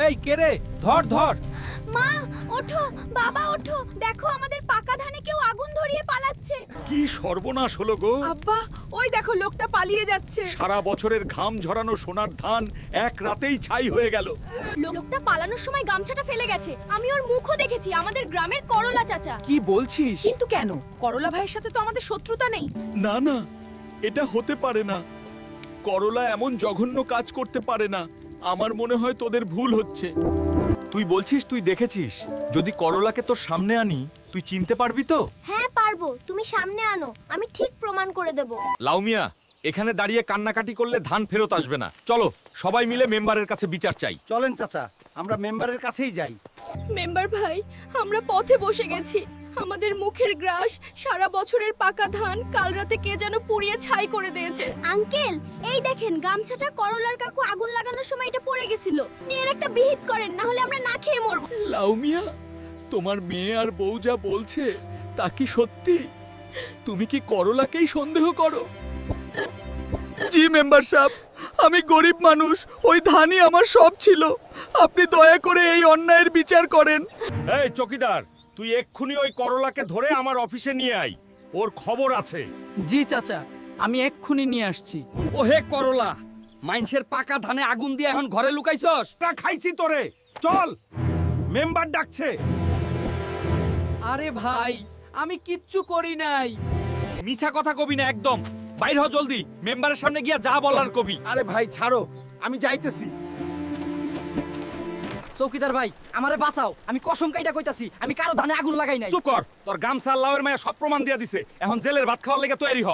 এই কে রে, ধর ধর। মা ওঠো, বাবা ওঠো, দেখো আমাদের পাকা ধানে কেউ আগুন ধরিয়ে পালাচ্ছে। কি সর্বনাশ হলো গো। আব্বা, ওই দেখো লোকটা পালিয়ে যাচ্ছে। সারা বছরের ঘাম ঝরানো সোনার ধান এক রাতেই ছাই হয়ে গেল। লোকটা পালানোর সময় গামছাটা ফেলে গেছে। আমি ওর মুখও দেখেছি, আমাদের গ্রামের করলা চাচা। কি বলছিস? কিন্তু কেন? করলা ভাইয়ের সাথে তো আমাদের শত্রুতা নেই। না না, এটা হতে পারে না। করলা এমন জঘন্য কাজ করতে পারে না। আমার মনে হয় তোদের ভুল হচ্ছে। তুই বলছিস তুই দেখেছিস? যদি করলাকে তোর সামনে আনি, তুই চিনতে পারবি তো? হ্যাঁ পারবো, তুমি সামনে আনো, আমি ঠিক প্রমাণ করে দেব। লাউমিয়া, এখানে দাঁড়িয়ে কান্নাকাটি করলে ধান ফেরত আসবে না। চলো সবাই মিলে মেম্বারের কাছে বিচার চাই। চলেন চাচা, আমরা মেম্বারের কাছেই যাই। মেম্বার ভাই, আমরা পথে বসে গেছি। আমাদের মুখের গ্রাস, সারা বছরের পাকা ধান কাল রাতে কে যেন পুড়িয়ে ছাই করে দিয়েছে। আঙ্কেল, এই দেখেন গামছাটা করলার কাকু আগুন লাগানোর সময় এটা পড়ে গেছিল। নিয়ে এর একটা বিহিত করেন, না হলে আমরা না খেয়ে মরবো। লাউমিয়া, তোমার মেয়ে আর বউ যা বলছে তা কি সত্যি? তুমি কি করলাকেই সন্দেহ করো? জি মেম্বার সাহেব, আমি গরিব মানুষ, ওই ধানই আমার সব ছিল। আপনি দয়া করে এই অন্যায়ের বিচার করেন। এই চকিদার, তুই এক্ষুনি ওই করলাকে ধরে আমার অফিসে নিয়ে আয়। ওর খবর আছে। জি চাচা, আমি এক্ষুনি নিয়ে আসছি। ও হে করলা, মাইনষের পাকা ধানে আগুন দিয়ে এখন ঘরে লুকাইছস? তা খাইছি তোরে। চল, মেম্বার ডাকছে। আরে ভাই, আমি কিচ্ছু করি নাই। মিছা কথা কবি না একদম। বাইর হ জলদি, মেম্বারের সামনে গিয়া যা বলার কবি। আরে ভাই ছাড়ো, আমি যাইতেছি। চৌকিদার ভাই, আমারে বাঁচাও, আমি কসম কাইটা কইতাছি, আমি কারো ধানে আগুন লাগাই নাই। চুপ কর, তোর গামছা লাউয়ের মায়া সব প্রমাণ দিয়া দিছে। এখন জেলের ভাত খাওয়ার লেগে তৈরি হ।